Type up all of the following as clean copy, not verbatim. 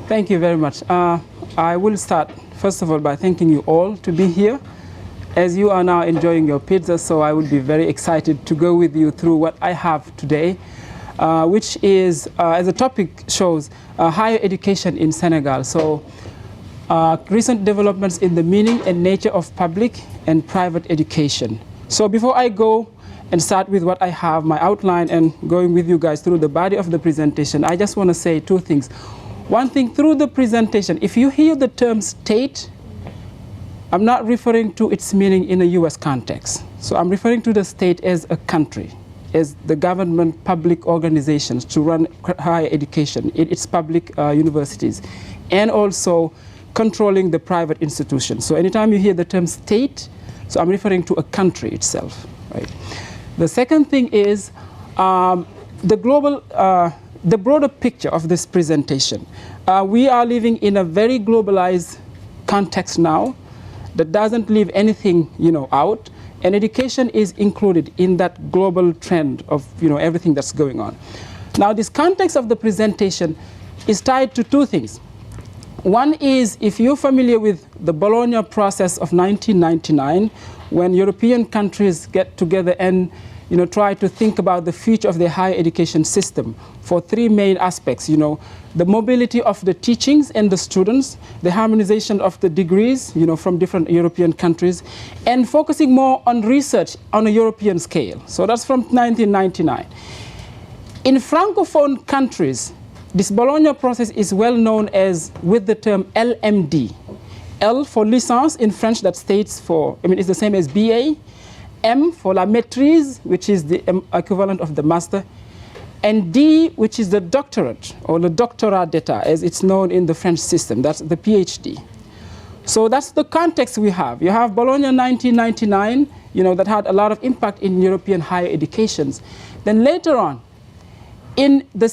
Thank you very much. I will start, first of all, by thanking you all to be here. As you are now enjoying your pizza, so I would be very excited to go with you through what I have today, which is, as the topic shows, higher education in Senegal. So recent developments in the meaning and nature of public and private education. So before I go and start with what I have, my outline, and going with you guys through the body of the presentation, I just want to say two things. One thing, through the presentation, if you hear the term state, I'm not referring to its meaning in a US context. So I'm referring to the state as a country, as the government public organizations to run higher education in its public universities, and also controlling the private institutions. So anytime you hear the term state, so I'm referring to a country itself, right? The second thing is the broader picture of this presentation. We are living in a very globalized context now that doesn't leave anything, out, and education is included in that global trend of, everything that's going on. Now, this context of the presentation is tied to two things. One is, if you're familiar with the Bologna process of 1999, when European countries get together and try to think about the future of their higher education system for three main aspects, the mobility of the teachings and the students, the harmonization of the degrees, from different European countries, and focusing more on research on a European scale. So that's from 1999. In Francophone countries, this Bologna process is well known as with the term LMD. L for licence in French, that states for, it's the same as BA. M for la maîtrise, which is the equivalent of the master, and D, which is the doctorate, or the doctorat d'état, as it's known in the French system. That's the PhD. So that's the context we have. You have Bologna 1999, that had a lot of impact in European higher educations. Then later on, in the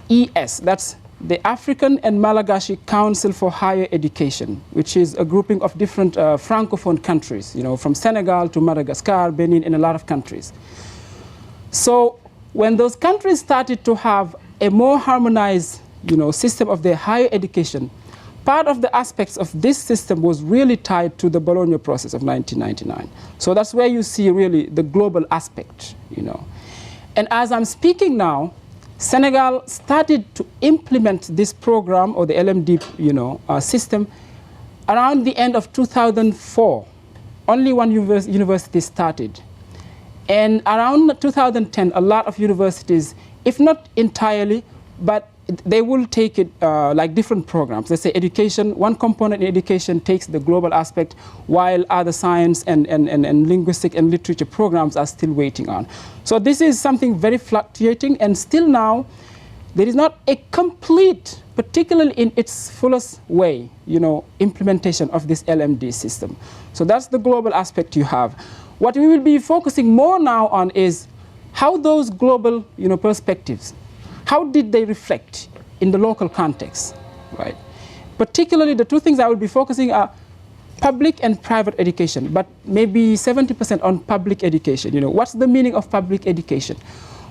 CAMES, that's the African and Malagasy Council for Higher Education, which is a grouping of different Francophone countries, from Senegal to Madagascar, Benin, and a lot of countries. So when those countries started to have a more harmonized, system of their higher education, part of the aspects of this system was really tied to the Bologna process of 1999. So that's where you see really the global aspect, And as I'm speaking now, Senegal started to implement this program, or the LMD system, around the end of 2004. Only one university started. And around 2010, a lot of universities, if not entirely, but they will take it like different programs. Let's say education, one component in education takes the global aspect, while other science and linguistic and literature programs are still waiting on. So this is something very fluctuating, and still now, there is not a complete, particularly in its fullest way, implementation of this LMD system. So that's the global aspect you have. What we will be focusing more now on is how those global, perspectives, how did they reflect in the local context, right? Particularly, the two things I will be focusing are public and private education, but maybe 70% on public education. What's the meaning of public education?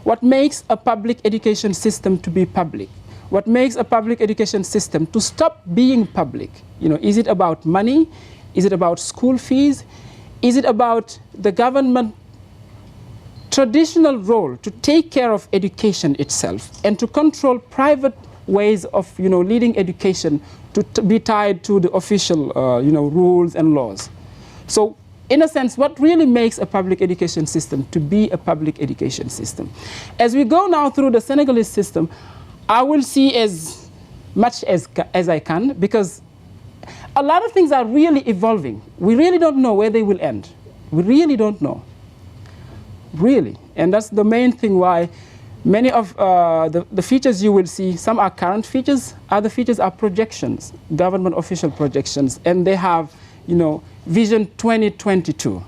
What makes a public education system to be public? What makes a public education system to stop being public? Is it about money? Is it about school fees? Is it about the government traditional role to take care of education itself and to control private ways of leading education to be tied to the official rules and laws? So in a sense, what really makes a public education system to be a public education system? As we go now through the Senegalese system, I will see as much as I can, because a lot of things are really evolving. We really don't know where they will end. We really don't know. Really. And that's the main thing why many of the features you will see, some are current features, other features are projections, government official projections, and they have, Vision 2022.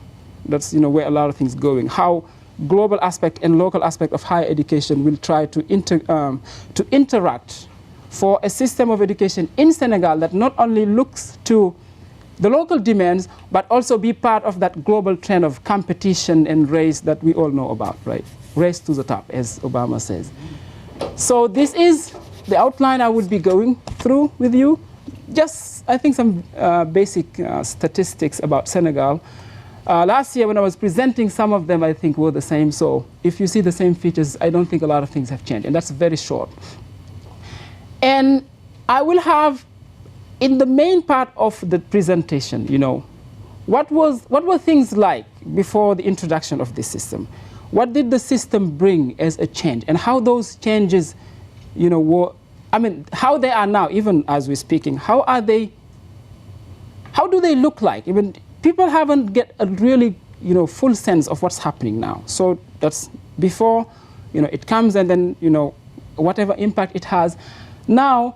That's, where a lot of things going. How global aspect and local aspect of higher education will try to interact for a system of education in Senegal that not only looks to the local demands, but also be part of that global trend of competition and race that we all know about, right? Race to the top, as Obama says. So this is the outline I would be going through with you, just I think some basic statistics about Senegal. Last year when I was presenting, some of them I think were the same. So if you see the same features, I don't think a lot of things have changed. And that's very short. And I will have, in the main part of the presentation, what were things like before the introduction of this system? What did the system bring as a change? And how those changes, how they are now, even as we're speaking, how do they look like? Even people haven't get a really, full sense of what's happening now. So that's before, it comes, and then, whatever impact it has. Now,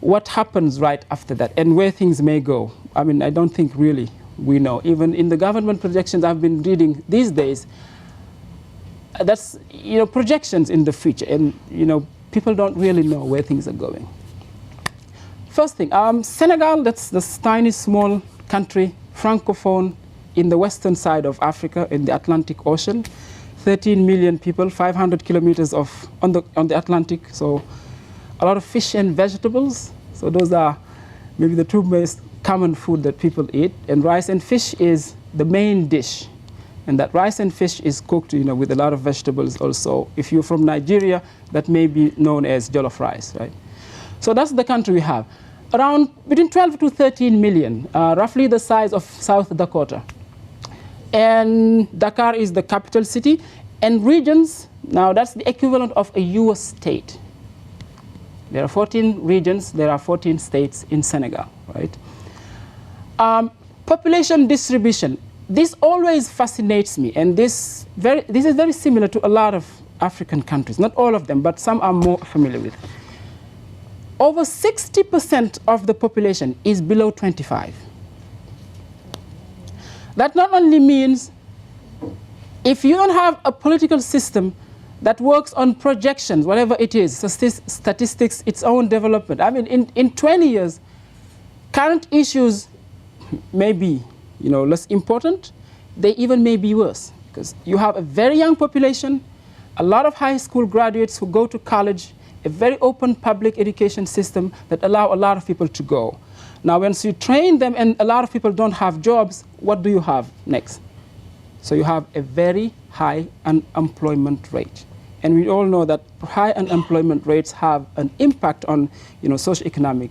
what happens right after that, and where things may go? I don't think really we know. Even in the government projections I've been reading these days, that's, projections in the future, and, people don't really know where things are going. First thing, Senegal, that's this tiny, small country, francophone in the western side of Africa, in the Atlantic Ocean. 13 million people, 500 kilometers on the Atlantic, so a lot of fish and vegetables. So those are maybe the two most common food that people eat. And rice and fish is the main dish. And that rice and fish is cooked, with a lot of vegetables also. If you're from Nigeria, that may be known as jollof rice, right? So that's the country we have. Around between 12 to 13 million, roughly the size of South Dakota. And Dakar is the capital city. And regions, now that's the equivalent of a US state. There are 14 regions, there are 14 states in Senegal, right? Population distribution. This always fascinates me, and this is very similar to a lot of African countries. Not all of them, but some I'm more familiar with. Over 60% of the population is below 25. That not only means if you don't have a political system that works on projections, whatever it is, statistics, its own development. In 20 years, current issues may be, less important. They even may be worse, because you have a very young population, a lot of high school graduates who go to college, a very open public education system that allow a lot of people to go. Now, once you train them and a lot of people don't have jobs, what do you have next? So you have a very high unemployment rate. And we all know that high unemployment rates have an impact on, socioeconomic,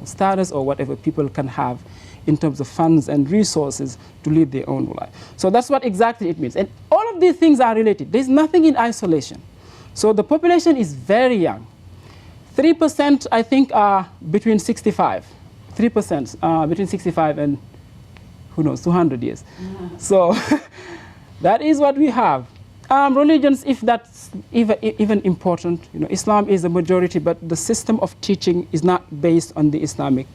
status or whatever people can have in terms of funds and resources to lead their own life. So that's what exactly it means. And all of these things are related. There's nothing in isolation. So the population is very young. 3%, I think, are between 65. 3% between 65 and, who knows, 200 years. So that is what we have. Religions, if that's even important, Islam is a majority, but the system of teaching is not based on the Islamic,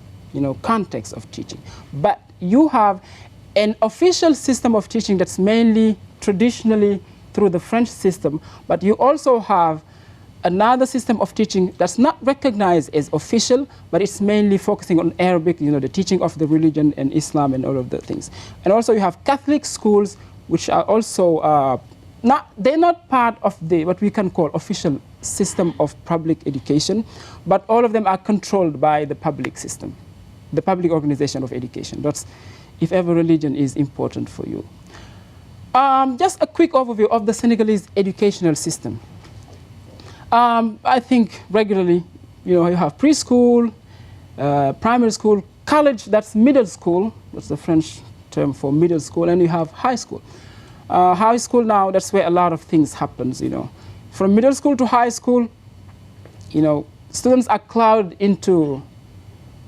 context of teaching. But you have an official system of teaching that's mainly traditionally through the French system, but you also have another system of teaching that's not recognized as official, but it's mainly focusing on Arabic, the teaching of the religion and Islam and all of the things. And also you have Catholic schools, which are also they're not part of what we can call official system of public education, but all of them are controlled by the public system, the public organization of education. That's if ever religion is important for you. Just a quick overview of the Senegalese educational system. I think regularly, you have preschool, primary school, college, that's middle school, that's the French term for middle school, and you have high school. High school now, that's where a lot of things happens, From middle school to high school, students are clouded into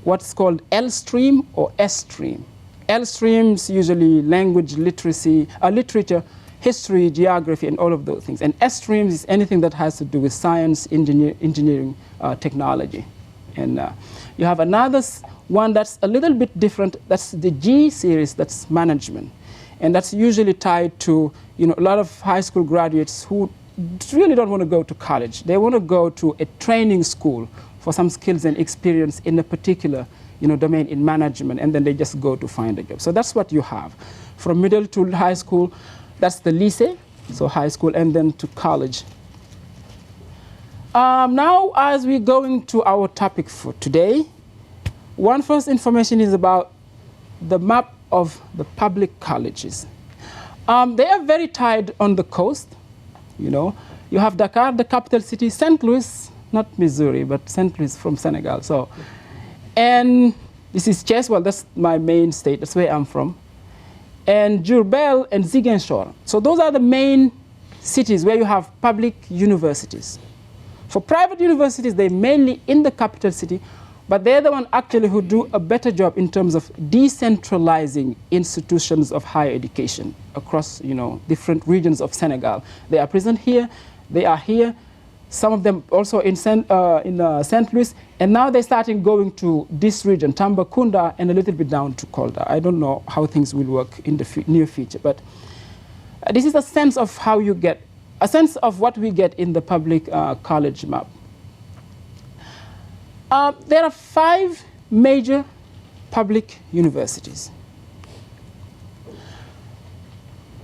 what's called L stream or S stream. L streams usually language, literacy, literature, history, geography, and all of those things. And S streams is anything that has to do with science, engineering, technology. And you have another one that's a little bit different. That's the G series, that's management. And that's usually tied to a lot of high school graduates who really don't want to go to college. They want to go to a training school for some skills and experience in a particular domain in management, and then they just go to find a job. So that's what you have. From middle to high school, that's the lycée, so high school, and then to college. Now, as we're going to our topic for today, one first information is about the map of the public colleges. They are very tied on the coast. You know, you have Dakar, the capital city, St. Louis, not Missouri, but St. Louis from Senegal. So, and this is Thiès. Well, that's my main state. That's where I'm from. And Diourbel and Ziguinchor. So those are the main cities where you have public universities. For private universities, they're mainly in the capital city, but they're the ones actually who do a better job in terms of decentralizing institutions of higher education across, you know, different regions of Senegal. They are present here, they are here, some of them also in St. Louis, and now they're starting going to this region, Tambacounda, and a little bit down to Kolda. I don't know how things will work in the near future, but this is a sense of how you get, a sense of what we get in the public college map. There are 5 major public universities.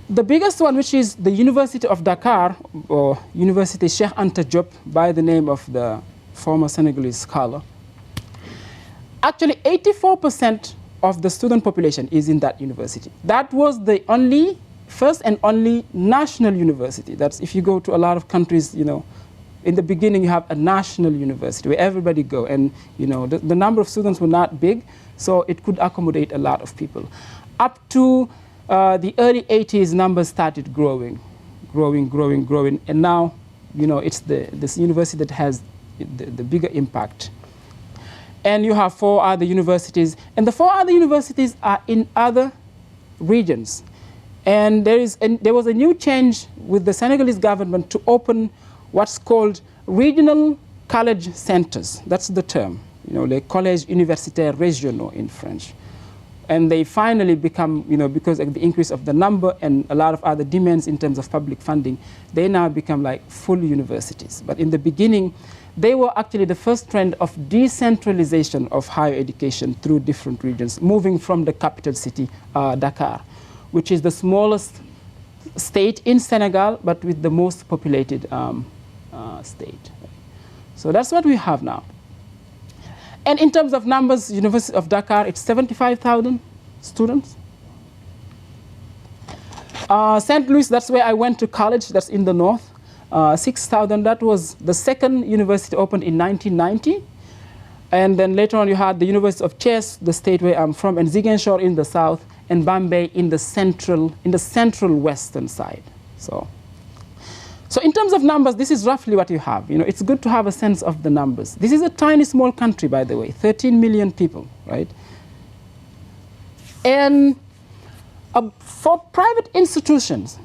The biggest one, which is the University of Dakar, or University Cheikh Anta Diop, by the name of the former Senegalese scholar. Actually, 84% of the student population is in that university. That was the first and only national university. That's if you go to a lot of countries, you know, in the beginning you have a national university where everybody go, and you know the number of students were not big, so it could accommodate a lot of people. Up to the early 80s, numbers started growing, and now, you know, it's this university that has the bigger impact. And you have 4 other universities, and the 4 other universities are in other regions. And there was a new change with the Senegalese government to open what's called regional college centers. That's the term, you know, les collèges universitaires régionaux in French. And they finally become, you know, because of the increase of the number and a lot of other demands in terms of public funding, they now become like full universities. But in the beginning, they were actually the first trend of decentralization of higher education through different regions, moving from the capital city, Dakar, which is the smallest state in Senegal, but with the most populated state. So that's what we have now. And in terms of numbers, University of Dakar, it's 75,000 students. St. Louis, that's where I went to college, that's in the north. 6,000, that was the second university opened in 1990. And then later on you had the University of Thiès, the state where I'm from, and Ziguinchor in the south, and Bambey in the central western side. So in terms of numbers, this is roughly what you have. You know, it's good to have a sense of the numbers. This is a tiny, small country, by the way, 13 million people, right? And for private institutions,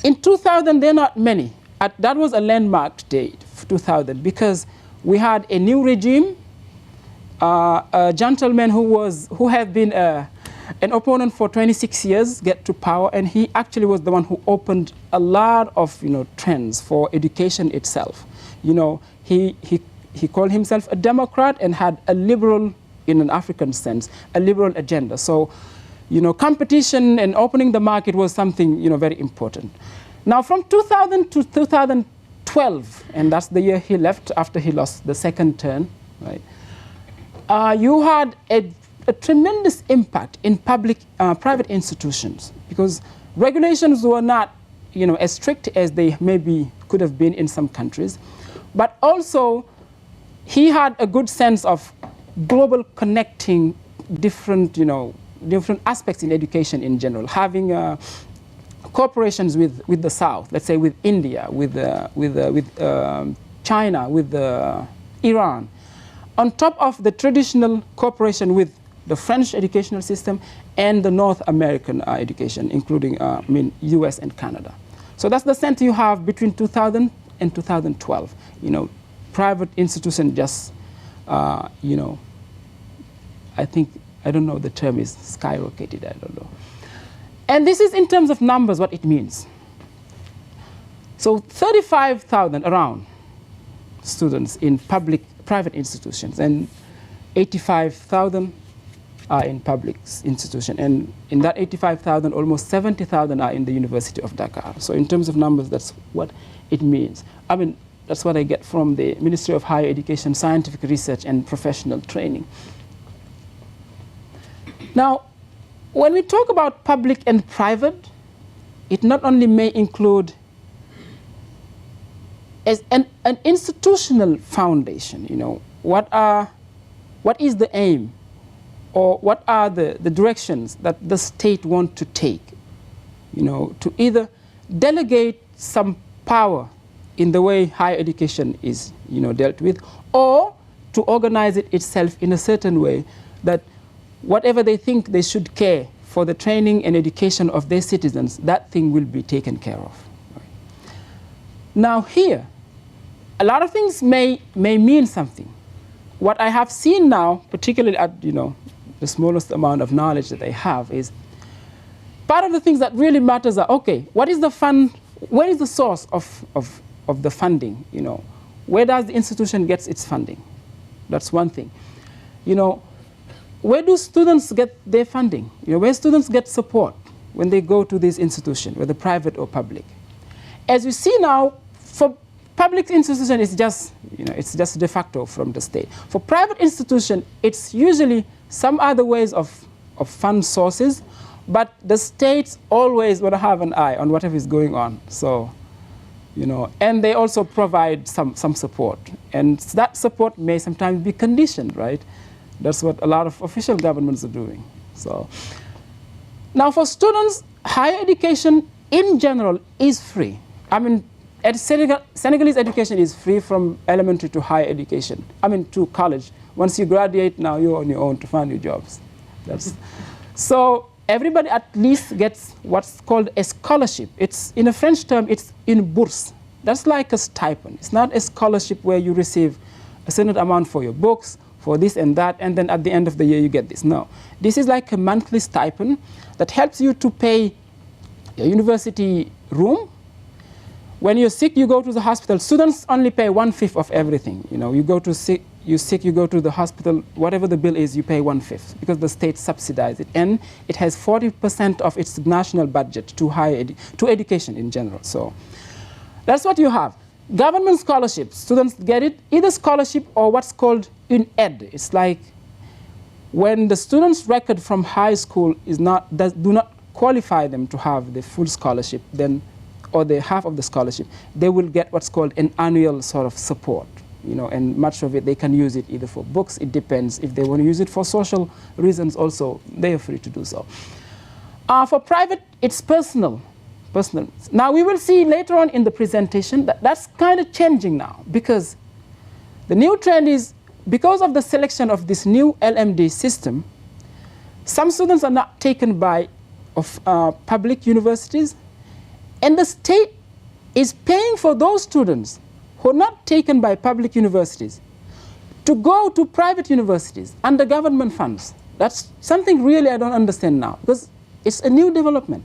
in 2000, they're not many. That was a landmark date, 2000, because we had a new regime, a gentleman who had been an opponent for 26 years get to power, and he actually was the one who opened a lot of, you know, trends for education itself. You know, he called himself a Democrat and had a liberal, in an African sense, a liberal agenda. So, you know, competition and opening the market was something, you know, very important. Now, from 2000 to 2012, and that's the year he left after he lost the second term, right? You had a tremendous impact in private institutions, because regulations were not, you know, as strict as they maybe could have been in some countries. But also, he had a good sense of global connecting different, you know, different aspects in education in general, having cooperations with the South, let's say with India, with China, with Iran, on top of the traditional cooperation with the French educational system and the North American education, including US and Canada. So that's the sense you have between 2000 and 2012. You know, private institutions just, you know, I don't know, the term is skyrocketed, I don't know. And this is in terms of numbers, what it means. So 35,000 around students in private institutions, and 85,000 are in public institutions. And in that 85,000, almost 70,000 are in the University of Dakar. So in terms of numbers, that's what it means. I mean, That's what I get from the Ministry of Higher Education, Scientific Research and Professional Training. Now, when we talk about public and private, it not only may include as an institutional foundation, what is the aim, or what are the directions that the state want to take, to either delegate some power in the way higher education is, dealt with, or to organize it itself in a certain way that whatever they think they should care for the training and education of their citizens, that thing will be taken care of. Now here, a lot of things may mean something. What I have seen now, particularly at the smallest amount of knowledge that I have, is part of the things that really matters are, okay, what is the fund, where is the source of the funding? Where does the institution get its funding? That's one thing. Where do students get their funding? Where students get support when they go to this institution, whether private or public? As you see now, for public institution, it's just, it's just de facto from the state. For private institution, it's usually some other ways of fund sources, but the states always want to have an eye on whatever is going on. So, and they also provide some support. And that support may sometimes be conditioned, right? That's what a lot of official governments are doing. So, now for students, higher education in general is free. Senegalese education is free from elementary to higher education. To college. Once you graduate, now you're on your own to find your jobs. So everybody at least gets what's called a scholarship. It's, in a French term, it's une bourse. That's like a stipend. It's not a scholarship where you receive a certain amount for your books, for this and that, and then at the end of the year you get this. No. This is like a monthly stipend that helps you to pay your university room. When you're sick, you go to the hospital. Students only pay 1/5 of everything. You go to sick, you go to the hospital, whatever the bill is, you pay 1/5 because the state subsidizes it. And it has 40% of its national budget to education in general. So that's what you have. Government scholarships, students get it, either scholarship or what's called une aide. It's like when the student's record from high school do not qualify them to have the full scholarship, then or the half of the scholarship, they will get what's called an annual sort of support, and much of it they can use it either for books. It depends. If they want to use it for social reasons also, they are free to do so. For private, it's personal. Now we will see later on in the presentation that that's kind of changing now, because the new trend is, because of the selection of this new LMD system, some students are not taken by public universities, and the state is paying for those students who are not taken by public universities to go to private universities under government funds. That's something really I don't understand now, because it's a new development.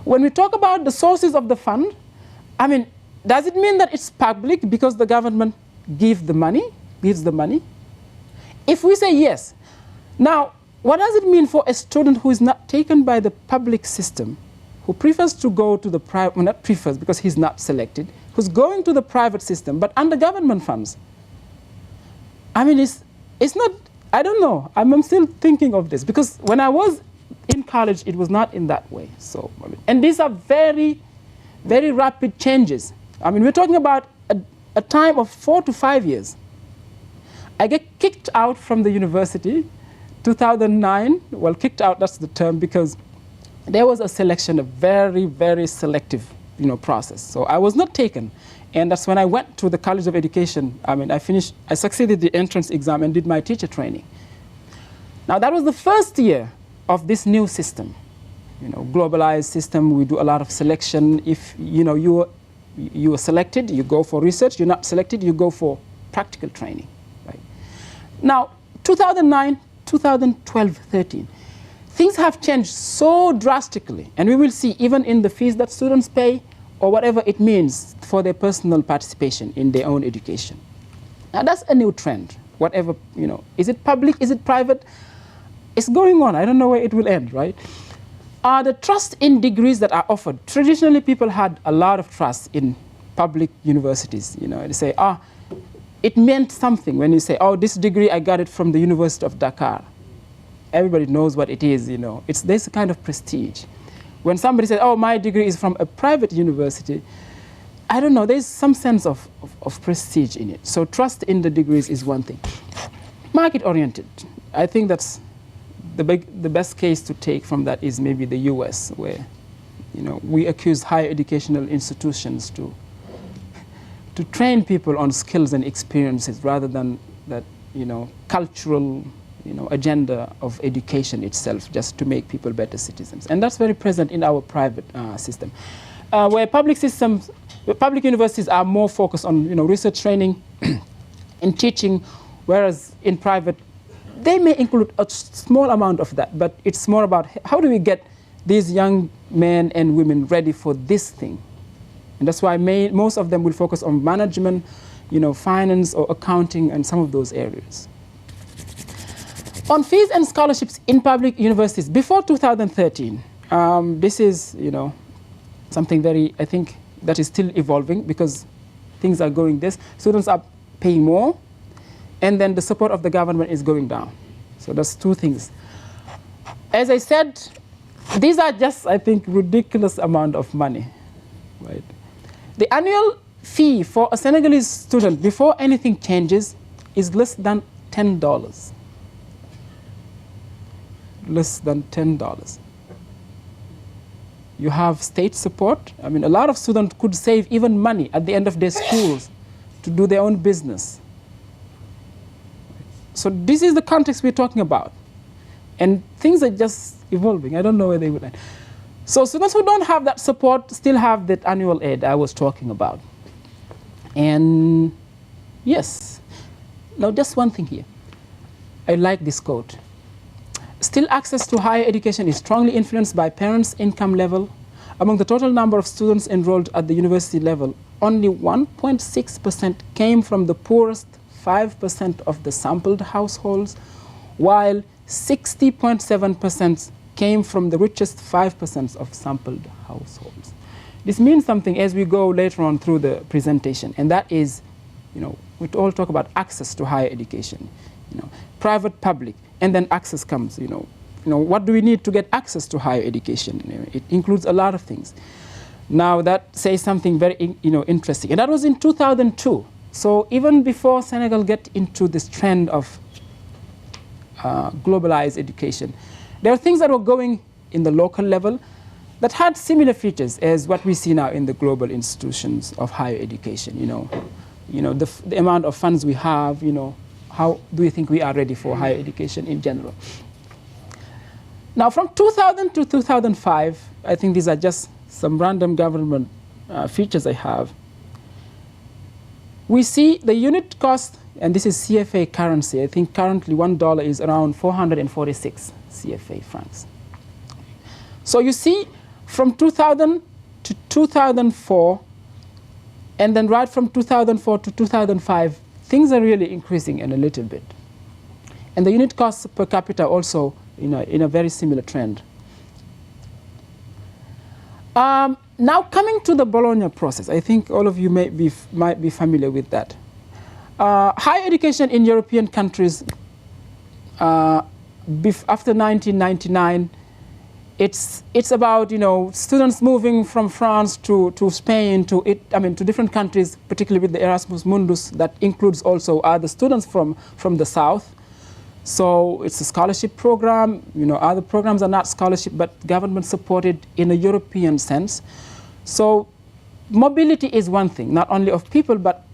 When we talk about the sources of the fund, does it mean that it's public because the government gives the money? If we say yes, now what does it mean for a student who is not taken by the public system, who prefers to go to the private, well, not prefers because he's not selected, who's going to the private system but under government funds? It's not, I don't know. I'm still thinking of this, because when I was in college, it was not in that way. So, and these are very, very rapid changes. We're talking about a time of 4 to 5 years. I get kicked out from the university, 2009. Well, kicked out, that's the term, because there was a selection, a very, very selective, process. So I was not taken. And that's when I went to the College of Education. I succeeded the entrance exam and did my teacher training. Now, that was the first year of this new system, globalized system. We do a lot of selection. If, you are selected, you go for research. You're not selected, you go for practical training, right? Now, 2009, 2012, 13. Things have changed so drastically, and we will see even in the fees that students pay or whatever it means for their personal participation in their own education. Now that's a new trend. Whatever, is it public, is it private? It's going on. I don't know where it will end, right? The trust in degrees that are offered. Traditionally, people had a lot of trust in public universities. They say, it meant something when you say, this degree, I got it from the University of Dakar. Everybody knows what it is, There's a kind of prestige. When somebody says, my degree is from a private university, I don't know, there's some sense of prestige in it. So trust in the degrees is one thing. Market-oriented, I think that's the best case to take from that is maybe the US, where we accuse higher educational institutions to train people on skills and experiences rather than that cultural agenda of education itself, just to make people better citizens. And that's very present in our private system, where public universities are more focused on research training and teaching, whereas in private they may include a small amount of that, but it's more about how do we get these young men and women ready for this thing. And that's why most of them will focus on management, finance or accounting and some of those areas. On fees and scholarships in public universities before 2013, this is something I think that is still evolving because things are going this. Students are paying more, and then the support of the government is going down. So that's two things. As I said, these are just, I think, ridiculous amount of money, right? The annual fee for a Senegalese student before anything changes is less than $10. Less than $10. You have state support. I mean, a lot of students could save even money at the end of their schools to do their own business. So this is the context we're talking about. And things are just evolving. I don't know where they will end. So students who don't have that support still have that annual aid I was talking about. And yes. Now, just one thing here. I like this quote. Still, access to higher education is strongly influenced by parents' income level. Among the total number of students enrolled at the university level, only 1.6% came from the poorest 5% of the sampled households, while 60.7% came from the richest 5% of sampled households. This means something as we go later on through the presentation, and that is, we all talk about access to higher education, private, public, and then access comes, what do we need to get access to higher education? It includes a lot of things. Now that says something very, interesting, and that was in 2002. So even before Senegal get into this trend of globalized education, there are things that were going in the local level that had similar features as what we see now in the global institutions of higher education. The amount of funds we have. How do we think we are ready for higher education in general? Now, from 2000 to 2005, I think these are just some random government features I have. We see the unit cost, and this is CFA currency. I think currently $1 is around 446 CFA francs. So you see from 2000 to 2004, and then right from 2004 to 2005, things are really increasing in a little bit. And the unit cost per capita also in a very similar trend. Now coming to the Bologna process, I think all of you might be familiar with that. Higher education in European countries after 1999, it's about students moving from France to Spain to different countries, particularly with the Erasmus Mundus that includes also other students from the south. So it's a scholarship program. Other programs are not scholarship but government supported in a European sense. So mobility is one thing, not only of people but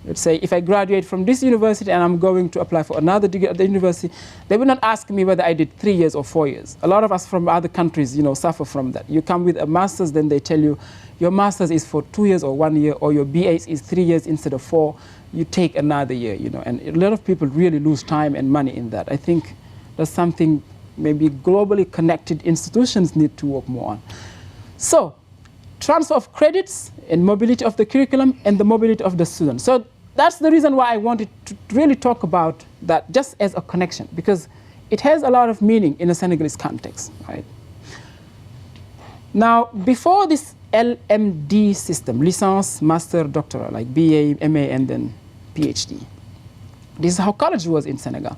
let's say if I graduate from this university and I'm going to apply for another degree at the university, they will not ask me whether I did 3 years or 4 years. A lot of us from other countries, suffer from that. You come with a master's, then they tell you your master's is for 2 years or 1 year, or your BA is 3 years instead of 4. You take another year, and a lot of people really lose time and money in that. I think that's something maybe globally connected institutions need to work more on. So transfer of credits and mobility of the curriculum and the mobility of the students. So that's the reason why I wanted to really talk about that just as a connection, because it has a lot of meaning in a Senegalese context, right? Now, before this LMD system, licence, master, doctoral, like BA, MA, and then PhD. This is how college was in Senegal.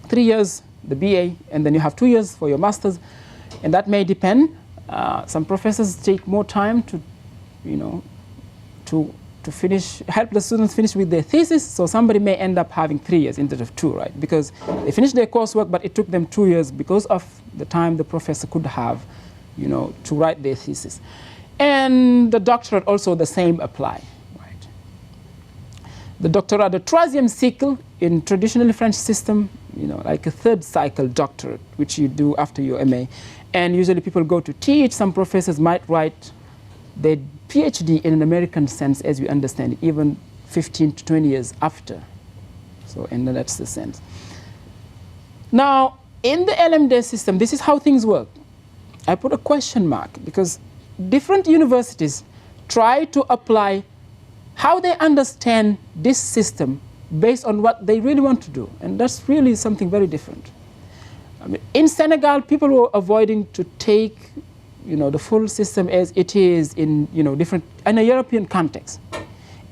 3 years, the BA, and then you have 2 years for your masters, and that may depend. Some professors take more time to, to finish, help the students finish with their thesis, so somebody may end up having 3 years instead of 2, right? Because they finished their coursework, but it took them 2 years because of the time the professor could have, to write their thesis. And the doctorate also the same apply, right? The doctorat, the troisième cycle in traditional French system, like a third cycle doctorate, which you do after your MA. And usually people go to teach. Some professors might write their PhD in an American sense, as we understand it, even 15 to 20 years after. So, and that's the sense. Now, in the LMD system, this is how things work. I put a question mark because different universities try to apply how they understand this system based on what they really want to do. And that's really something very different. I mean, in Senegal, people were avoiding to take the full system as it is in in a European context.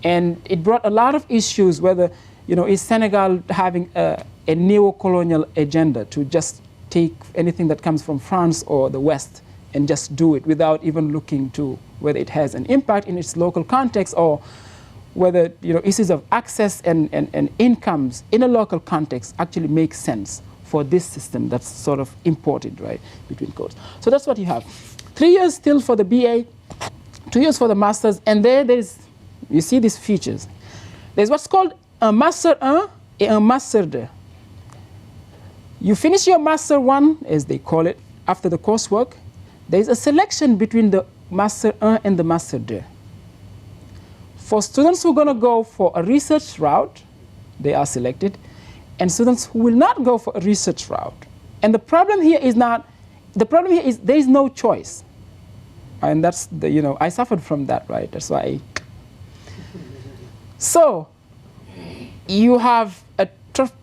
And it brought a lot of issues, whether is Senegal having a neo-colonial agenda to just take anything that comes from France or the West and just do it without even looking to whether it has an impact in its local context, or whether issues of access and incomes in a local context actually make sense for this system that's sort of imported, right, between codes. So that's what you have. 3 years still for the BA, 2 years for the masters, and there's, you see these features. There's what's called un master 1 et un master 2. You finish your master 1, as they call it, after the coursework. There's a selection between the master 1 and the master 2. For students who are going to go for a research route, they are selected, and students who will not go for a research route. And the problem here is there is no choice. And that's I suffered from that, right? That's why. So you have a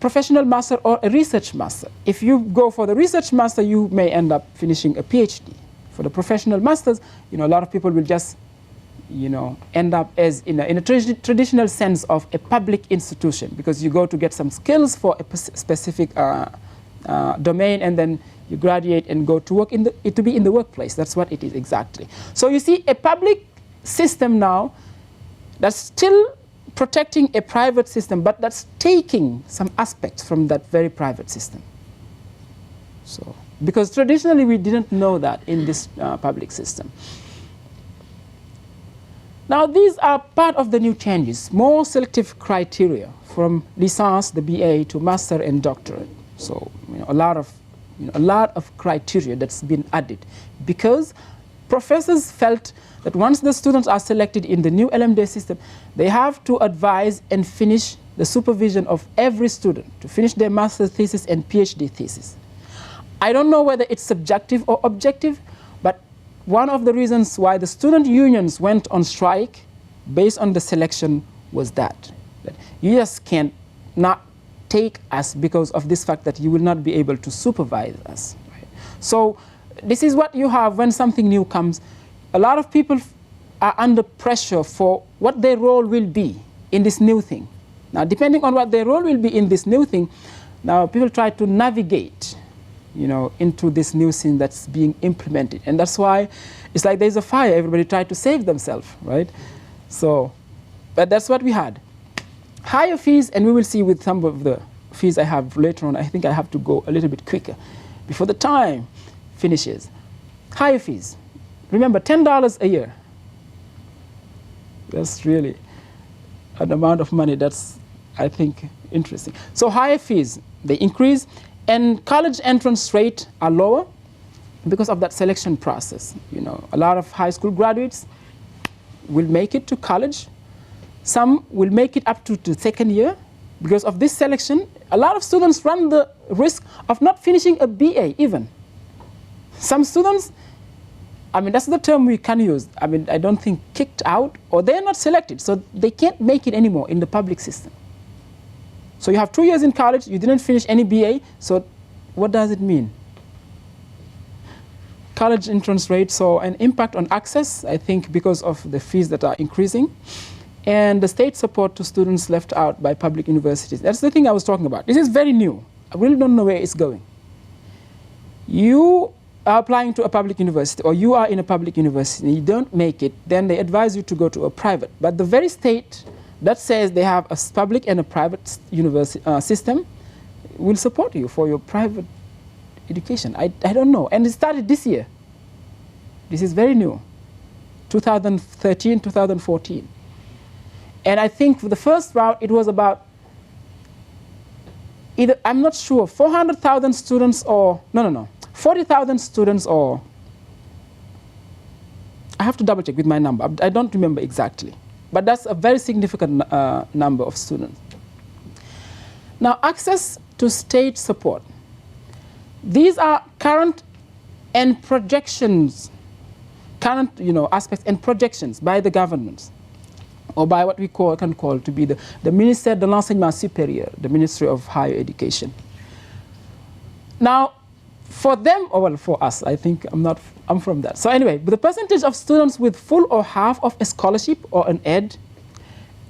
professional master or a research master. If you go for the research master, you may end up finishing a PhD. For the professional masters, a lot of people will just end up as in a traditional sense of a public institution, because you go to get some skills for a specific domain, and then you graduate and go to work to be in the workplace. That's what it is exactly. So you see a public system now that's still protecting a private system, but that's taking some aspects from that very private system. So, because traditionally we didn't know that in this public system. Now these are part of the new changes, more selective criteria from licence, the BA, to master and doctorate. So a lot of criteria that's been added, because professors felt that once the students are selected in the new LMD system, they have to advise and finish the supervision of every student to finish their master's thesis and PhD thesis. I don't know whether it's subjective or objective, but one of the reasons why the student unions went on strike based on the selection was that you just can't not take us because of this fact that you will not be able to supervise us. Right? So this is what you have when something new comes. A lot of people are under pressure for what their role will be in this new thing. Now, depending on what their role will be in this new thing, now people try to navigate into this new thing that's being implemented. And that's why it's like there's a fire. Everybody tried to save themselves, right? So, but that's what we had. Higher fees, and we will see with some of the fees I have later on. I think I have to go a little bit quicker before the time finishes. Higher fees. Remember, $10 a year. That's really an amount of money that's, I think, interesting. So higher fees, they increase. And college entrance rate are lower because of that selection process. A lot of high school graduates will make it to college. Some will make it up to the second year. Because of this selection, a lot of students run the risk of not finishing a BA even. Some students, that's the term we can use. I don't think kicked out, or they're not selected. So they can't make it anymore in the public system. So you have 2 years in college, you didn't finish any BA, so what does it mean? college entrance rate saw an impact on access, I think because of the fees that are increasing, and the state support to students left out by public universities. That's the thing I was talking about. This is very new. I really don't know where it's going. You are applying to a public university, or you are in a public university, and you don't make it, then they advise you to go to a private. But the very state that says they have a public and a private university system will support you for your private education. I don't know. And it started this year. This is very new, 2013, 2014. And I think for the first round, it was about either, I'm not sure, 400,000 students or, no, 40,000 students, or, I have to double check with my number. I don't remember exactly. But that's a very significant number of students. Now, access to state support. These are current and projections, current aspects and projections by the governments, or by what we can call to be the Ministère de l'Enseignement Supérieur, the Ministry of Higher Education. Now, for them, or well, for us, I think I'm from that. So anyway, the percentage of students with full or half of a scholarship or an ed,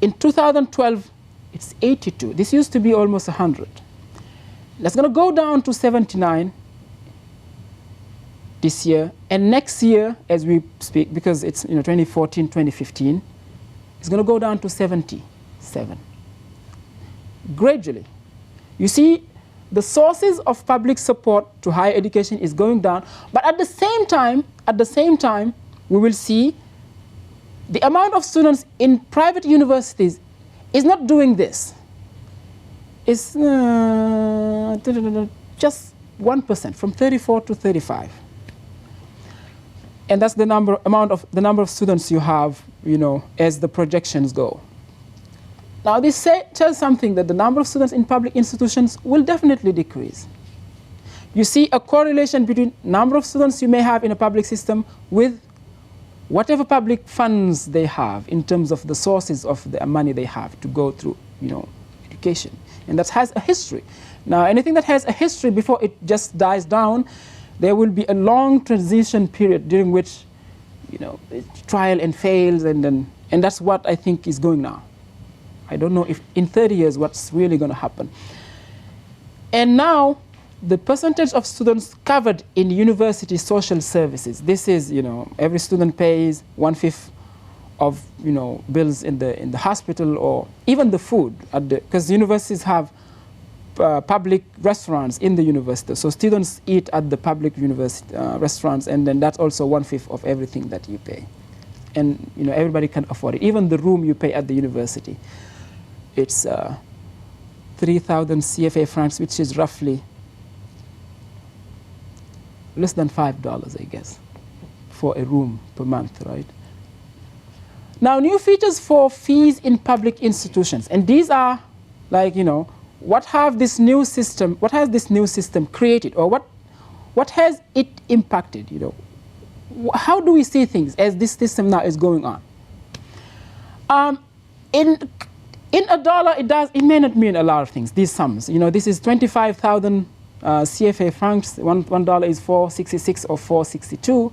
in 2012, it's 82. This used to be almost 100. That's going to go down to 79 this year, and next year, as we speak, because it's 2014, 2015, it's going to go down to 77. Gradually. You see, the sources of public support to higher education is going down, but at the same time, we will see the amount of students in private universities is not doing this. It's just 1%, from 34 to 35. And that's the number of students you have, as the projections go. Now, this tells something that the number of students in public institutions will definitely decrease. You see a correlation between number of students you may have in a public system with whatever public funds they have in terms of the sources of the money they have to go through, education. And that has a history. Now, anything that has a history before it just dies down, there will be a long transition period during which, trial and fails, and that's what I think is going now. I don't know if in 30 years what's really going to happen. And now, the percentage of students covered in university social services. This is, every student pays 1/5 of, bills in the hospital, or even the food, because universities have public restaurants in the university. So students eat at the public university restaurants, and then that's also 1/5 of everything that you pay. And everybody can afford it. Even the room you pay at the university, it's 3,000 CFA francs, which is roughly less than $5, I guess, for a room per month, right? Now, new features for fees in public institutions, and these are like, what has this new system created, or what has it impacted? How do we see things as this system now is going on? In a dollar, it may not mean a lot of things. These sums, this is 25,000 CFA francs. $1 is 466 or 462.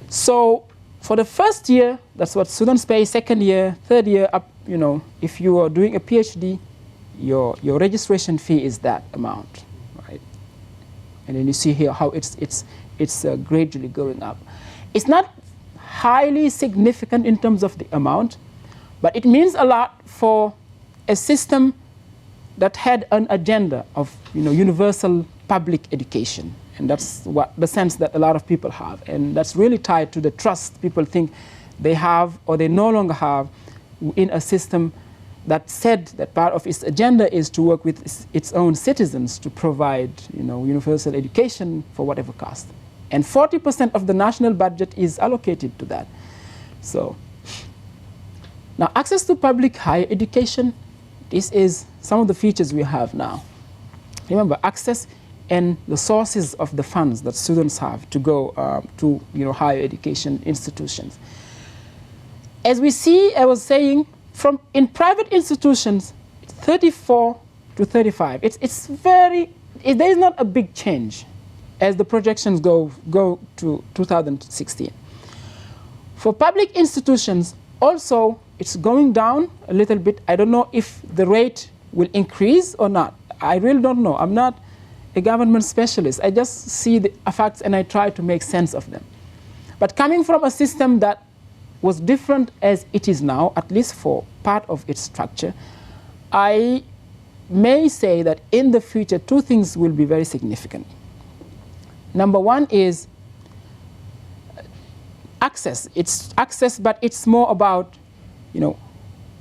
So for the first year, that's what students pay. Second year, third year, up. If you are doing a PhD, your registration fee is that amount, right? And then you see here how it's gradually going up. It's not highly significant in terms of the amount, but it means a lot for a system that had an agenda of universal public education. And that's what the sense that a lot of people have. And that's really tied to the trust people think they have or they no longer have in a system that said that part of its agenda is to work with its own citizens to provide universal education for whatever cost. And 40% of the national budget is allocated to that. So now, access to public higher education, this is some of the features we have now. Remember, access and the sources of the funds that students have to go to higher education institutions. As we see, I was saying, in private institutions, it's 34 to 35. There is not a big change. as the projections go to 2016. For public institutions, also, it's going down a little bit. I don't know if the rate will increase or not. I really don't know. I'm not a government specialist. I just see the facts and I try to make sense of them. But coming from a system that was different as it is now, at least for part of its structure, I may say that in the future, two things will be very significant. Number one is access. It's access, but it's more about,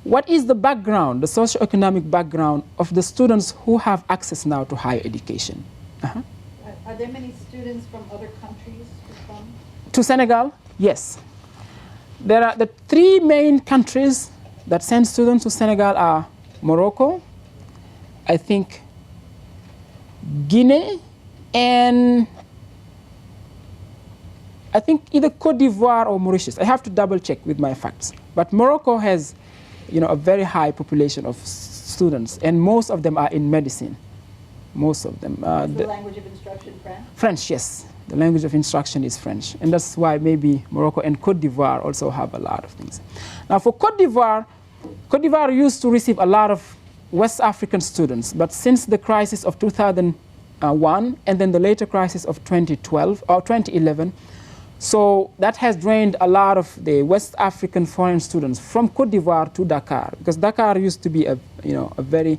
what is the background, the socioeconomic background of the students who have access now to higher education. Are there many students from other countries who come? To Senegal? Yes. There are the three main countries that send students to Senegal are Morocco, I think Guinea, and I think either Cote d'Ivoire or Mauritius. I have to double check with my facts. But Morocco has, a very high population of students, and most of them are in medicine. Most of them. Is the language of instruction French? French, yes. The language of instruction is French. And that's why maybe Morocco and Cote d'Ivoire also have a lot of things. Now for Cote d'Ivoire used to receive a lot of West African students. But since the crisis of 2001 and then the later crisis of 2012 or 2011, so that has drained a lot of the West African foreign students from Cote d'Ivoire to Dakar. Because Dakar used to be a very,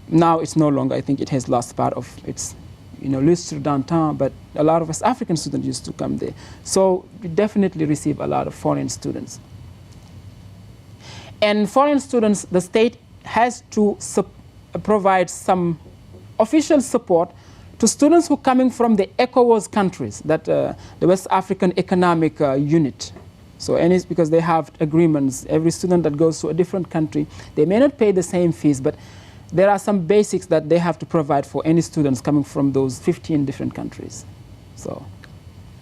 now it's no longer, I think it has lost part of its lustre d'antan, but a lot of West African students used to come there. So we definitely receive a lot of foreign students. And foreign students, the state has to provide some official support to students who are coming from the ECOWAS countries, that the West African Economic Unit. So, because they have agreements, every student that goes to a different country, they may not pay the same fees, but there are some basics that they have to provide for any students coming from those 15 different countries. So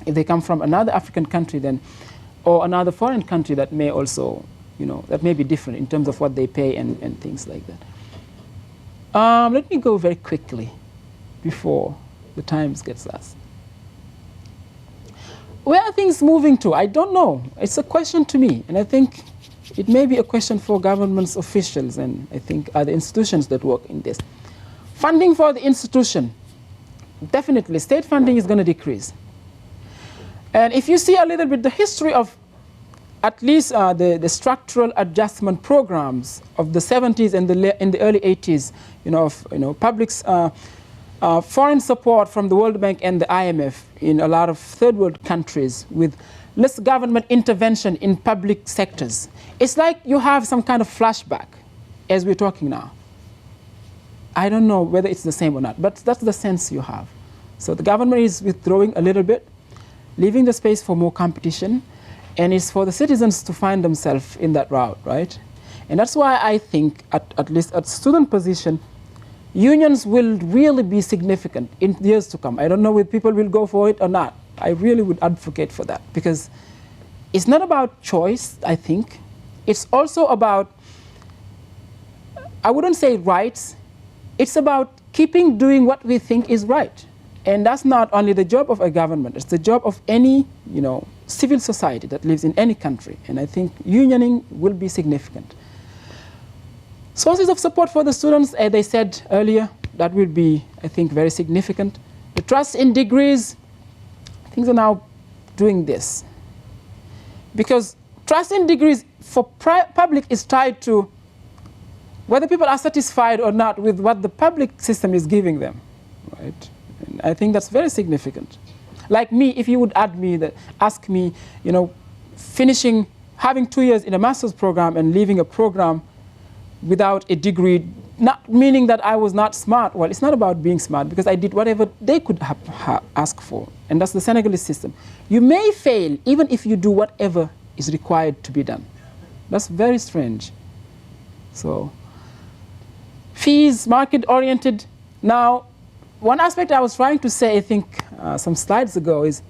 if they come from another African country then, or another foreign country, that may also, that may be different in terms of what they pay and things like that. Let me go very quickly before the time gets us. Where are things moving to? I don't know. It's a question to me, and I think it may be a question for government officials and I think other institutions that work in this. Funding for the institution, definitely state funding is going to decrease. And if you see a little bit the history of at least the structural adjustment programs of the 70s and in the early 80s, public's foreign support from the World Bank and the IMF in a lot of third world countries with less government intervention in public sectors. It's like you have some kind of flashback as we're talking now. I don't know whether it's the same or not, but that's the sense you have. So the government is withdrawing a little bit, leaving the space for more competition, and it's for the citizens to find themselves in that route, right? And that's why I think, at least at student position, unions will really be significant in years to come. I don't know if people will go for it or not. I really would advocate for that, because it's not about choice, I think. It's also about, I wouldn't say rights, it's about doing what we think is right. And that's not only the job of a government, it's the job of any, civil society that lives in any country. And I think unioning will be significant. Sources of support for the students, as I said earlier, that will be, I think, very significant. The trust in degrees, things are now doing this. Because trust in degrees for public is tied to whether people are satisfied or not with what the public system is giving them, right? And I think that's very significant. Like me, if you would ask me, having 2 years in a master's program and leaving a program without a degree, not meaning that I was not smart. Well, it's not about being smart, because I did whatever they could ask for. And that's the Senegalese system. You may fail even if you do whatever is required to be done. That's very strange. So, fees, market-oriented. Now, one aspect I was trying to say, I think, some slides ago is,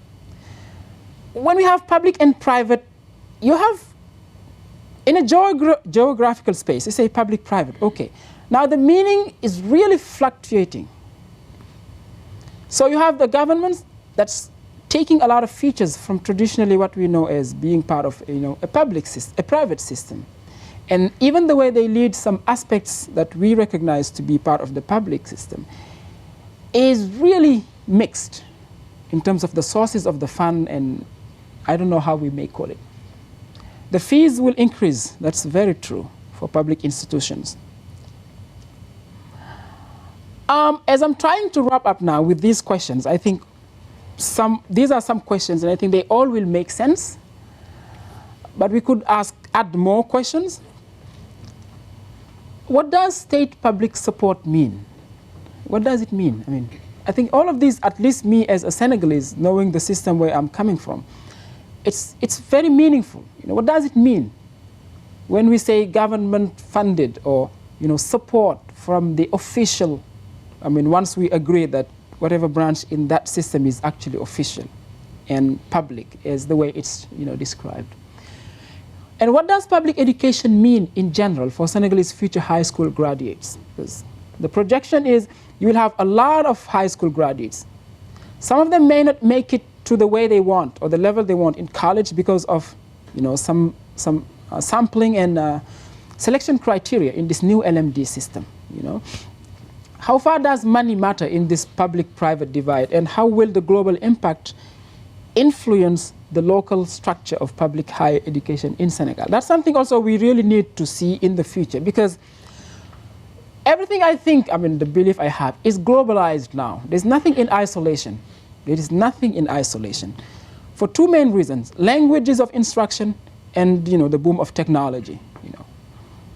when we have public and private, you have, in a geographical space, you say public-private, okay. Now the meaning is really fluctuating. So you have the government that's taking a lot of features from traditionally what we know as being part of a public system, a private system. And even the way they lead some aspects that we recognize to be part of the public system is really mixed in terms of the sources of the fund, and I don't know how we may call it. The fees will increase, that's very true, for public institutions. As I'm trying to wrap up now with these questions, I think these are some questions, and I think they all will make sense. But we could add more questions. What does state public support mean? What does it mean? I mean, I think all of these, at least me as a Senegalese, knowing the system where I'm coming from, it's very meaningful. What does it mean when we say government funded or support from the official? I mean, once we agree that whatever branch in that system is actually official and public, as the way it's described. And what does public education mean in general for Senegalese future high school graduates? Because the projection is you will have a lot of high school graduates. Some of them may not make it to the way they want or the level they want in college because of some sampling and selection criteria in this new LMD system. How far does money matter in this public-private divide, and how will the global impact influence the local structure of public higher education in Senegal? That's something also we really need to see in the future, because everything the belief I have is globalized now. There's nothing in isolation. There is nothing in isolation for two main reasons: languages of instruction and the boom of technology.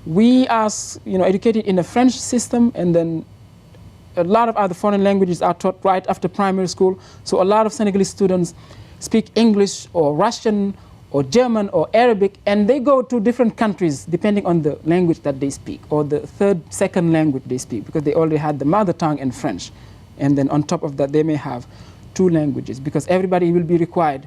We are educated in a French system, and then a lot of other foreign languages are taught right after primary school. So a lot of Senegalese students speak English or Russian or German or Arabic, and they go to different countries depending on the language that they speak, or the second language they speak, because they already had the mother tongue and French. And then on top of that, they may have two languages, because everybody will be required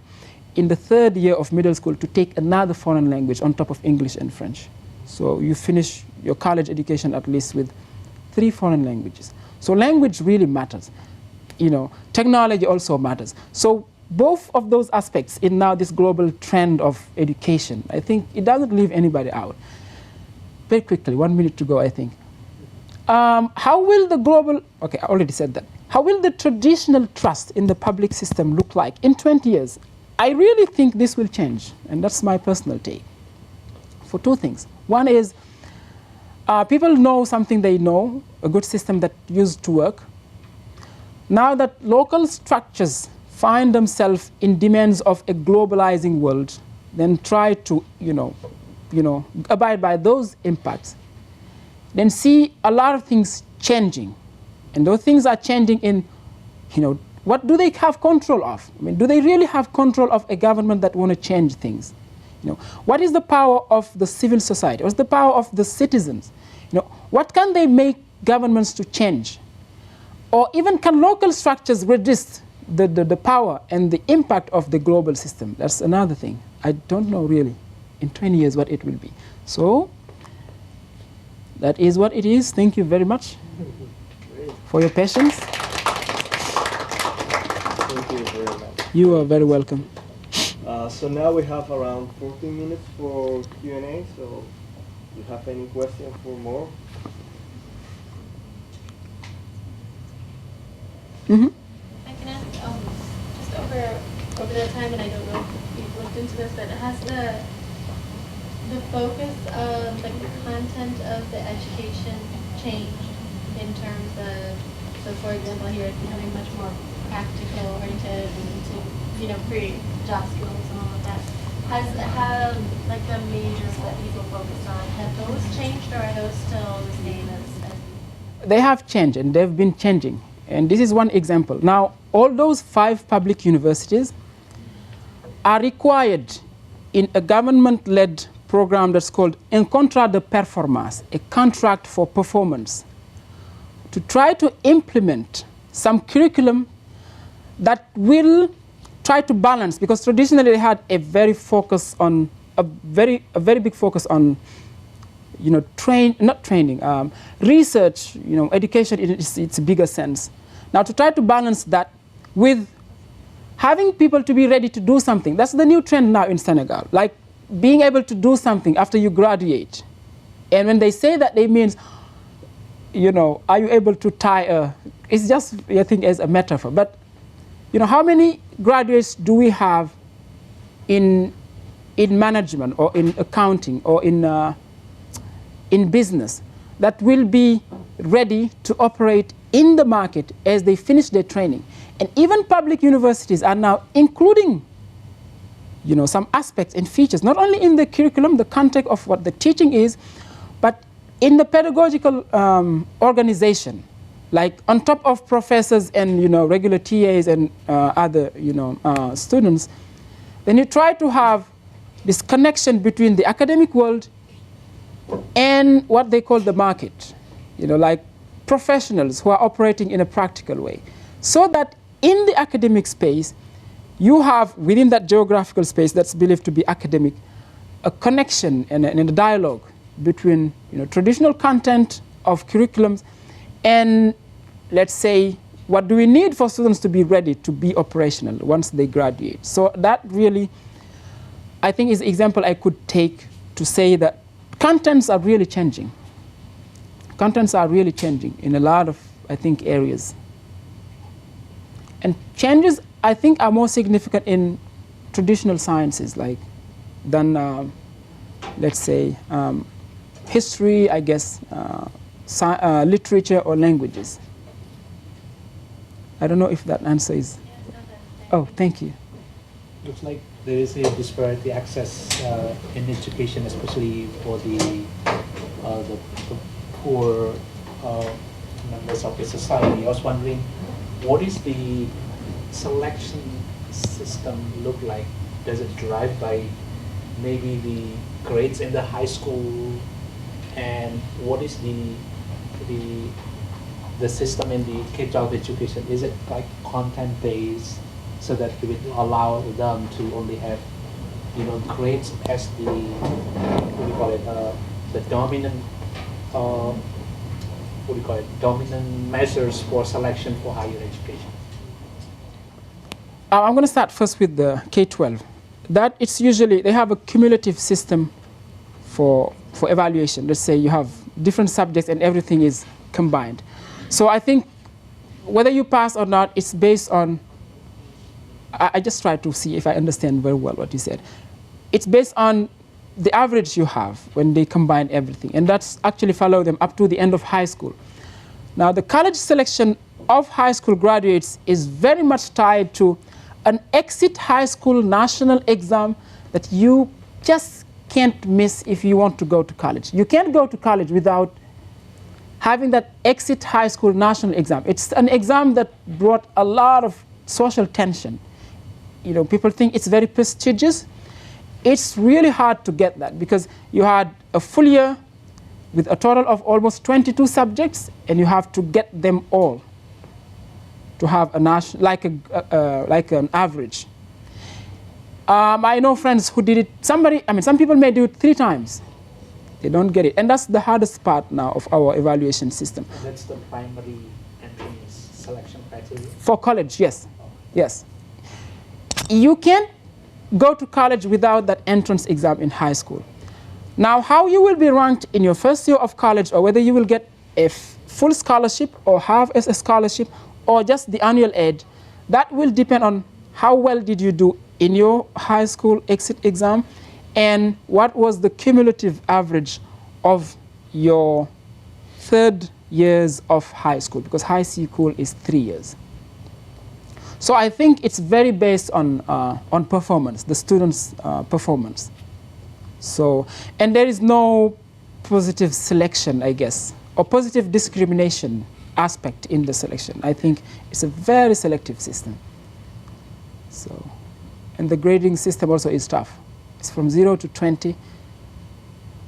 in the third year of middle school to take another foreign language on top of English and French. So you finish your college education at least with 3 foreign languages. So language really matters. Technology also matters. So both of those aspects in now this global trend of education, I think it doesn't leave anybody out. Very quickly, 1 minute to go, I think. How will the global, okay, I already said that. How will the traditional trust in the public system look like in 20 years? I really think this will change, and that's my personal take, for 2 things. One is people know something they know, a good system that used to work. Now that local structures find themselves in demands of a globalizing world, then try to, abide by those impacts, then see a lot of things changing. And those things are changing in, what do they have control of? I mean, do they really have control of a government that want to change things? What is the power of the civil society? What's the power of the citizens? What can they make governments to change? Or even can local structures resist the power and the impact of the global system? That's another thing. I don't know really in 20 years what it will be. So that is what it is. Thank you very much for your patience. Thank you very much. You are very welcome. So now we have around 14 minutes for Q&A. So do you have any questions for more? Mm-hmm. I can ask, just over that time, and I don't know if you've looked into this, but has the focus of the content of the education changed in terms of, so for example, here it's becoming much more practical oriented and to create job skills and all of that. Have the majors that people focus on, have those changed, or are those still the same as? They have changed, and they've been changing. And this is one example. Now, all those 5 public universities are required in a government-led program that's called Un contrat de performance, a contract for performance, to try to implement some curriculum that will try to balance, because traditionally they had a very big focus on research, education in its bigger sense. Now to try to balance that with having people to be ready to do something. That's the new trend now in Senegal, like being able to do something after you graduate. And when they say that, they mean, you know, are you able to tie a, it's just, I think, as a metaphor. But, you know, how many graduates do we have in management or in accounting or in business that will be ready to operate in the market as they finish their training? And even public universities are now including, you know, some aspects and features, not only in the curriculum, the context of what the teaching is, but in the pedagogical organization, like on top of professors and, you know, regular TAs and other, you know, students. Then you try to have this connection between the academic world and what they call the market, you know, like professionals who are operating in a practical way. So that in the academic space, you have within that geographical space that's believed to be academic, a connection and a dialogue between, you know, traditional content of curriculums and, let's say, what do we need for students to be ready to be operational once they graduate. So that really, I think, is an example I could take to say that contents are really changing. Contents are really changing in a lot of, I think, areas. And changes, I think, are more significant in traditional sciences, like than, let's say, history, I guess, literature or languages. I don't know if that answer is. Oh, thank you. Looks like there is a disparity access in education, especially for the poor members of the society. I was wondering, what is the selection system look like? Does it drive by maybe the grades in the high school, and what is the system in the K-12 education? Is it like content based, so that it would allow them to only have, you know, grades as the, what do you call it, the dominant, what do you call it, dominant measures for selection for higher education? I'm going to start first with the K-12. That it's usually, they have a cumulative system for evaluation. Let's say you have different subjects and everything is combined. So I think whether you pass or not, it's based on, I just try to see if I understand very well what you said. It's based on the average you have when they combine everything. And that's actually follow them up to the end of high school. Now, the college selection of high school graduates is very much tied to an exit high school national exam that you just can't miss if you want to go to college. You can't go to college without having that exit high school national exam. It's an exam that brought a lot of social tension. You know, people think it's very prestigious. It's really hard to get that because you had a full year with a total of almost 22 subjects, and you have to get them all to have a national, like an average. I know friends who did it. Some people may do it 3 times. They don't get it, and that's the hardest part now of our evaluation system. And that's the primary entrance selection criteria for college. Yes, yes. You can't go to college without that entrance exam in high school. Now, how you will be ranked in your first year of college, or whether you will get a full scholarship or half as a scholarship or just the annual aid, that will depend on how well did you do in your high school exit exam and what was the cumulative average of your 3rd years of high school, because high school is 3 years. So I think it's very based on performance, the students' performance. So, and there is no positive selection, I guess, or positive discrimination aspect in the selection. I think it's a very selective system. So, and the grading system also is tough. It's from 0 to 20.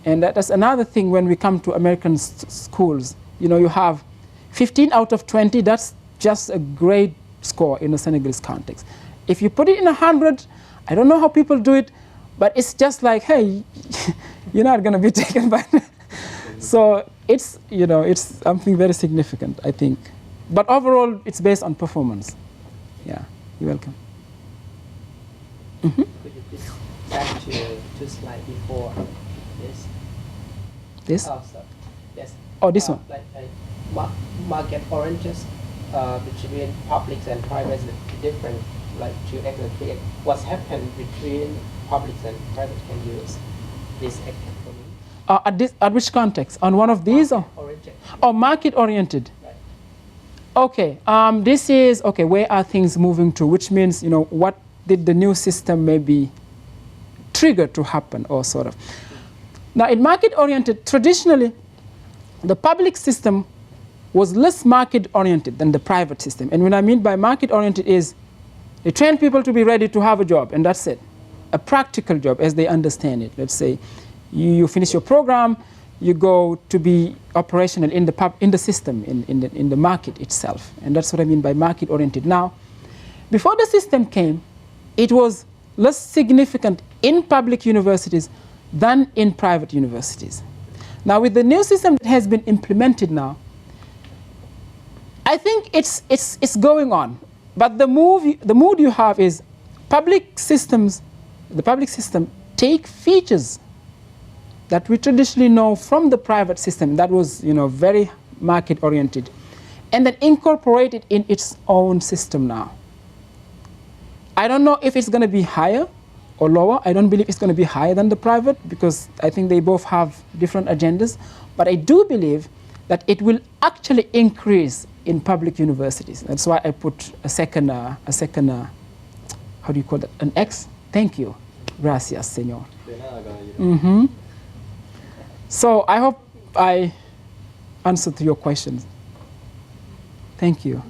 And that's another thing when we come to American schools. You know, you have 15 out of 20. That's just a grade score in a Senegalese context. If you put it in 100, I don't know how people do it, but it's just like, hey, you're not going to be taken by. So it's, you know, it's something very significant, I think. But overall, it's based on performance. Yeah. You're welcome. Could you please back to slide before this? This? Oh, sorry. Yes. Oh, this one. Market oranges between public and private is different, like to explain what's happened between public and private. Can you use this example for me? At which context? On one of these? Oranges. Or market oriented? Right. Okay. This is, okay, where are things moving to? Which means, you know, what did the new system maybe trigger to happen or sort of. Now, in market oriented, traditionally, the public system was less market oriented than the private system. And what I mean by market oriented is they train people to be ready to have a job, and that's it. A practical job as they understand it. Let's say you finish your program, you go to be operational in the system, in the market itself. And that's what I mean by market oriented. Now, before the system came, it was less significant in public universities than in private universities. Now, with the new system that has been implemented now, I think it's going on. But the mood you have is public systems, the public system take features that we traditionally know from the private system that was, you know, very market oriented, and then incorporate it in its own system now. I don't know if it's going to be higher or lower. I don't believe it's going to be higher than the private because I think they both have different agendas. But I do believe that it will actually increase in public universities. That's why I put a second, how do you call that? An X? Thank you. Gracias, señor. Mm-hmm. So I hope I answered to your questions. Thank you.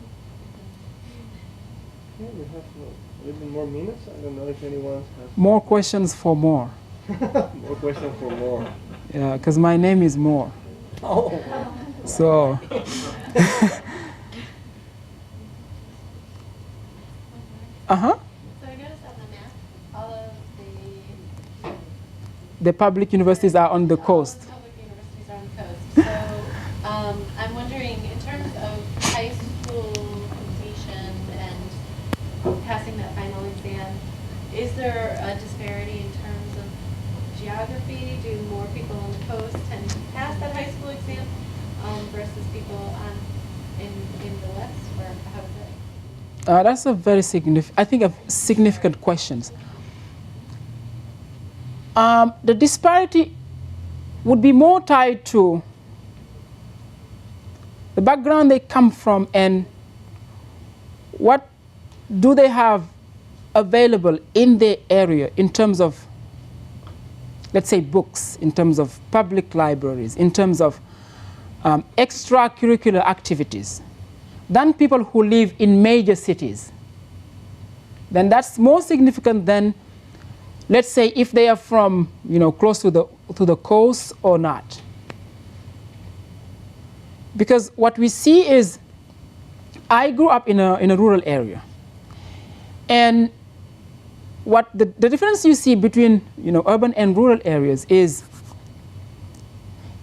Yeah, we have a little bit more minutes. I don't know if anyone has More questions for more. more questions for more. Yeah, because my name is More. Oh. So. Uh-huh. So I noticed on the map, all of The public universities are on the coast. all the public universities are on the coast. So I'm wondering, in terms of high school completion and passing that final exam, is there a disparity in terms of geography? Do more people on the coast tend to pass that high school exam versus people in the west? Or how is it? That's a very significant question. The disparity would be more tied to the background they come from and what do they have available in their area in terms of, let's say, books, in terms of public libraries, in terms of extracurricular activities, than people who live in major cities. Then that's more significant than, let's say, if they are from, you know, close to the coast or not. Because what we see is, I grew up in a rural area, and what the difference you see between, you know, urban and rural areas is,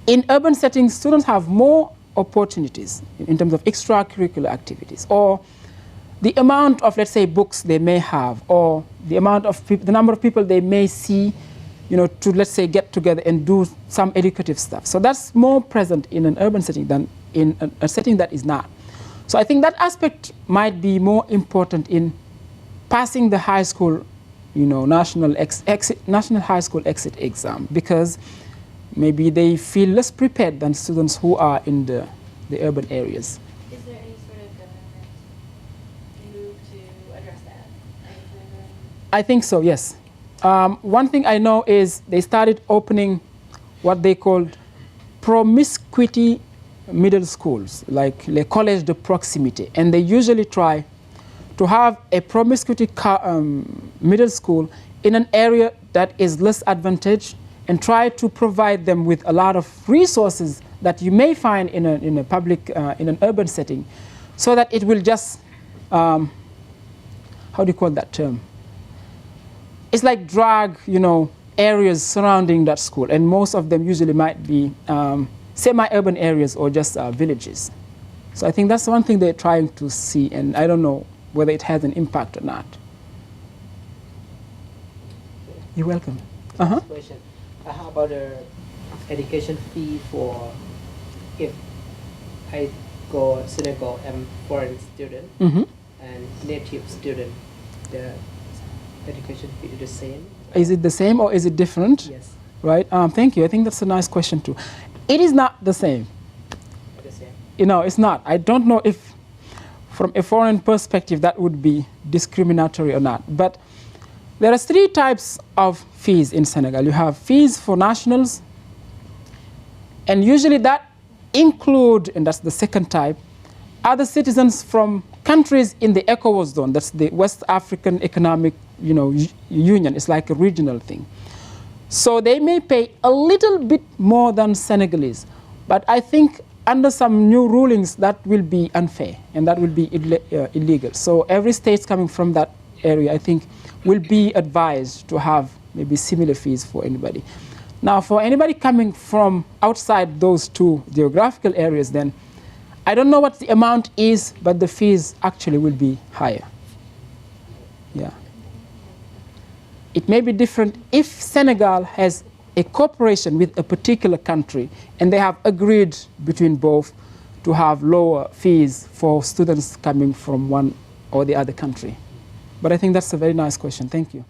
in urban settings, students have more opportunities in terms of extracurricular activities, or the amount of, let's say, books they may have, or the amount of the number of people they may see, you know, to, let's say, get together and do some educative stuff. So that's more present in an urban setting than in a setting that is not. So I think that aspect might be more important in passing the high school, you know, national high school exit exam, because maybe they feel less prepared than students who are in the urban areas. Is there any sort of government move to address that? I think so, yes. One thing I know is they started opening what they called promiscuity middle schools, like Le Collège de Proximité. And they usually try to have a promiscuity middle school in an area that is less advantaged, and try to provide them with a lot of resources that you may find in a public, in an urban setting, so that it will just, how do you call that term? It's like drag, you know, areas surrounding that school, and most of them usually might be semi-urban areas or just villages. So I think that's one thing they're trying to see, and I don't know whether it has an impact or not. You're welcome. Uh-huh. Next question. How about the education fee for if I go Senegal, I'm foreign student Mm-hmm. and native student, the education fee is the same? Is it the same or is it different? Yes, Right. Thank you. I think that's a nice question too. It is not the same. the same. You know, it's not. I don't know if from a foreign perspective that would be discriminatory or not. But there are 3 types of fees in Senegal. You have fees for nationals, and usually that include, and that's the second type, other citizens from countries in the ECOWAS zone. That's the West African Economic, Union. It's like a regional thing. So they may pay a little bit more than Senegalese, but I think under some new rulings that will be unfair and that will be illegal. So every state coming from that area, I think, will be advised to have maybe similar fees for anybody. Now, for anybody coming from outside those 2 geographical areas, then I don't know what the amount is, but the fees actually will be higher. Yeah. It may be different if Senegal has a cooperation with a particular country and they have agreed between both to have lower fees for students coming from one or the other country. But I think that's a very nice question. Thank you.